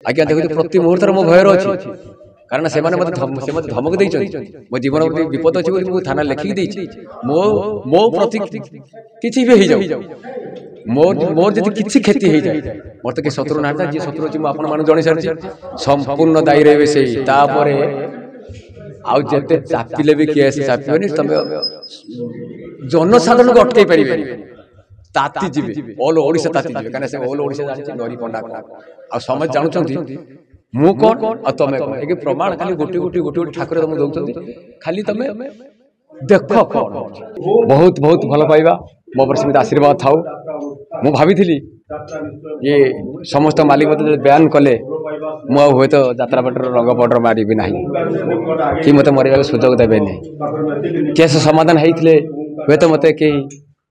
आज्ञा देखो प्रति मुहूर्त मो भयर अच्छी कारण से मत धमक दे मो जीवन विपद अच्छी मुझे थाना लिखिकी मो मो प्रति किसी भी हो जाऊ मोर जब किसी क्षति हो जाए मोर तो किसी शत्रु ना जी शत्रु अच्छी मुझे जन सारी संपूर्ण दायी रहे से आउ जिते चापिले भी केस चापिबनी तुम जनसाधारण को अटकई पारे ताती जी ऑल ओडिशा ताती जी कहीं ऑल ओडिशा जानते नरी पंडा आ समझ जानते मु कौन आ तुम कौन एक प्रमाण खाली गोटे गोटे गोटे गोटे ठाकुर तुम दौरान खाली तुम देख कौन बहुत बहुत भल पाइबा मो पर सेमती आशीर्वाद थाउ मु भाभी ये समस्त मालिक मत बयान कले मु हे तो जात्रा पटर रंग पटर मारि ना कि मत मरवा सुजोग देवे नहीं केस समाधान होते हे तो मत कहीं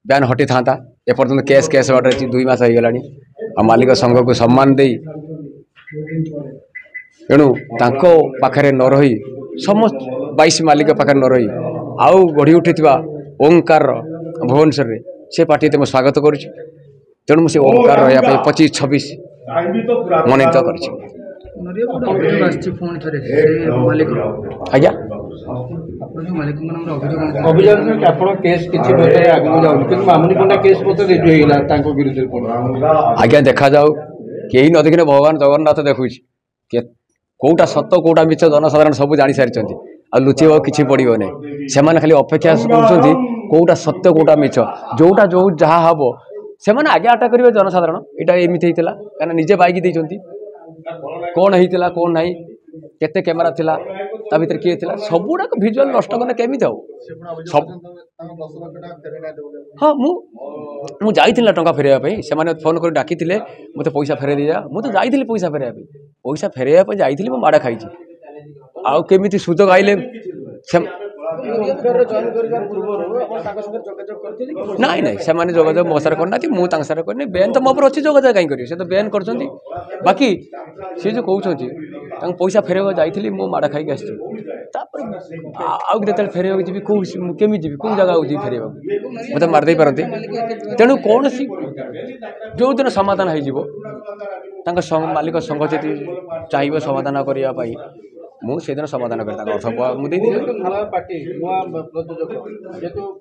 बयान हटी था एपर्तंत केस केस बाटे 2 मास हो गला मालिक संघ को सम्मान दे तेणु पाखे न रही समस्त 22 मालिक पाखे न रही आउ गढ़ी उठी ओंकार भुवनेश्वर से पार्टी तो स्वागत करुच्ची तेणु मुझे ओंकार रहा 25-26 मनोनीत कर आज्ञा आज्ञा देखा जाऊ कहीं न देखने भगवान जगन्नाथ देखुच कौटा सत कौटा मिछ जनसाधारण सब जानी सारी आ लुचेब किसी पड़ो नहीं से खाली अपेक्षा कर कौटा सत्य कौटा मिछ जोटा जो जहाँ हम से आगे आटा करेंगे जनसाधारण यहाँ एमती होता कहीं निजे बाइक देती कौन होता कौन ना केते कैमेरा थिला ता भीतर किए थिला सब गुड़ाक भिजुआल नष्ट कने केमी थाउ सब हाँ मु जाइथिला टंका फेरेया पई से माने फोन कर डाकी थिले मते पैसा फेरे दिया मु तो जाइथिली पैसा फेरेया पई जाइथिली मु माडा खाइछि आ केमिति सुजोग आइले नाई नाई से माने जोगाजोग मो सारे करना मुझे सारे करनी बेन तो मो पर अच्छी जोगाजोग कहीं करेंगे से तो बेन कर बाकी सी जो कहते पैसा फेरवा जाइली मो माड़ा खाई आउ जो फेरवा जी केमी जी कौ जगह जी फेरवा मतलब मारदे पारती तेणु कौन सी जो दिन समाधान हो मालिक संघ जी चाहिए समाधान करने मुझे समाधान कर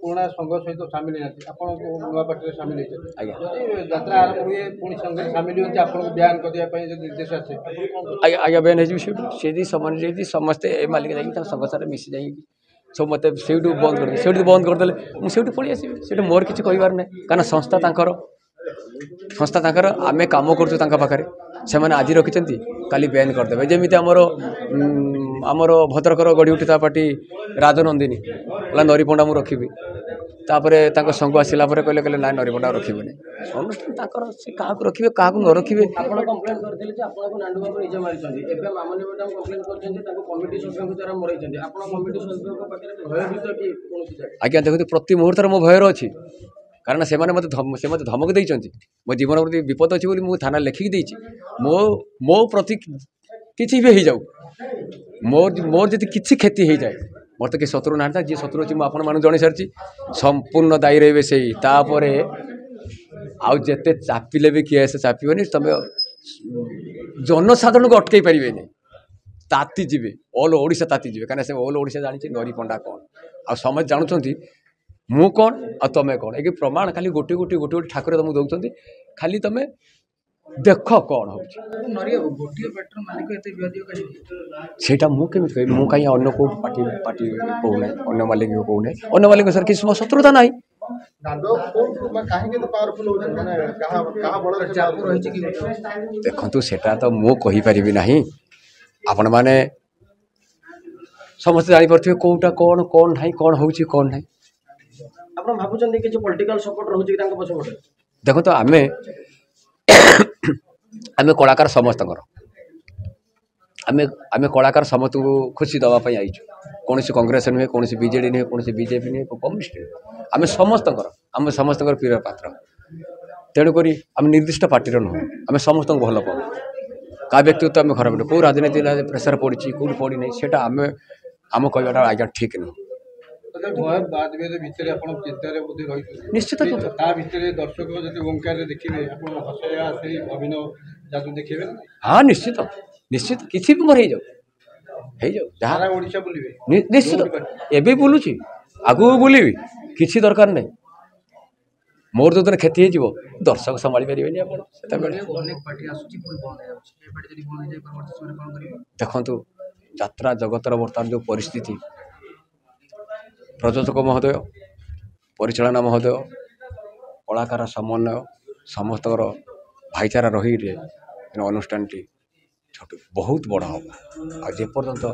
पुराना संघ सहित सामिल पार्टी सामिल यात्रा आरंभ हुए पुणी संघ सामिल होती आपको बयान करने निर्देश आसे आज्ञा बयान हो समस्ते मालिक जाइए संघ सारे मिसी जा सब मत से बंद करदे मुझे पलि आसबि मोर किसी कहार ना कारण संस्था आम कम कर से आज रखिंट काली बैन करदे जमी आमर भद्रकर गढ़ी उठा पार्टी राजनंदिनी नरी पंडा मुझे रखी तापर संघ आसला कहले ना नरी पंडा रखिबे अनुष्ठान से क्या रखिए क्या न रखिए आज्ञा देखो प्रति मुहूर्त मो भयर अच्छी कारण से मत धमक दे मो जीवन विपद अच्छी मुझे थाना लिखिकी मो मो प्रति किसी भी हो जाऊ मोर जब किसी क्षति हो जाए मोर तो किसी शत्रु ना जी शत्रु अच्छी मुझे जन सारी संपूर्ण दायी रहे से आउ जिते चापिले भी केस चापिबनी तुम जनसाधारण को अटकई पारे ताती जी ऑल ओडिशा ताती जी कहीं ऑल ओडिशा जानते नरी पंडा कौन आ समझ जानते मु कौन आ तुम कौन एक प्रमाण खाली गोटे गोटे गोटे गोटे ठाकुर तुम दौरान खाली तुम देख कौन हो कहीं अन्न को पार्टी पार्टी कहूना अन्न मालिक कहूना अन्न मालिक सर किसी शत्रुता ना देखु सेटा तो मु कहीपरि ना आपण मैंने समस्त जापर कौटा कौन कौन ना कौन हो कौन ना देखो तो आम आम कलाकार समस्त आम कलाकार समस्त को खुशी दवाई आईचु कौन कांग्रेस नुहे कौन बीजेडी नुहे कौन बीजेपी नुहे कम्युनिस्ट आम समस्त आम समस्त प्रिय पात्र तेणुक आम निर्दिष्ट पार्टी नुह आम समस्त भल पाऊ क्या व्यक्तित्व आम खराब कौ राजनीति प्रेसर पड़ी कौट पड़ी ना से आम कहटा आज्ञा ठीक नुह निश्चित दर्शक ओंकार देखिए हसैया अभिनय ଯାଦୁ ଦେଖେଇବେ ନା ହଁ ନିଶ୍ଚିତ ନିଶ୍ଚିତ କିଛି ବି ମୋର ହେଇଯାଉ ଯାହା ସାରା ଓଡ଼ିଶା ବୁଲିବେ ନିଶ୍ଚିତ ଏବେ ବୁଲୁଛି ଆଗକୁ ବୁଲିବି କିଛି ଦରକାର ନାହିଁ ମୋର ଯୋଉଦିନ କ୍ଷତି ହେଇଯିବ ଦର୍ଶକ ସମ୍ଭାଳି ପାରିବେନି ଆପଣ ସେତେବେଳେ ଅନେକ ପାର୍ଟି ଆସୁଛି ପୁଣି ବନ୍ଦ ହେଇଯାଉଛି ଏ ପାର୍ଟି ଯଦି ବନ୍ଦ ହେଇଯାଏ ପରବର୍ତ୍ତୀ ସମୟରେ କ'ଣ କରିବେ? ଦେଖନ୍ତୁ ଯାତ୍ରା ଜଗତର ବର୍ତ୍ତମାନ ଯେଉଁ ପରିସ୍ଥିତି ପ୍ରଯୋଜକ ମହୋଦୟ ପରିଚାଳନା ମହୋଦୟ କଳାକାର ସମନ୍ୱୟ ସମସ୍ତଙ୍କର ଭାଇଚାରା ରହିଲେ ଅନୁଷ୍ଠାନଟି ଛୋଟ ବହୁତ ବଡ଼ ହେବ ଆଉ ଯେପର୍ଯ୍ୟନ୍ତ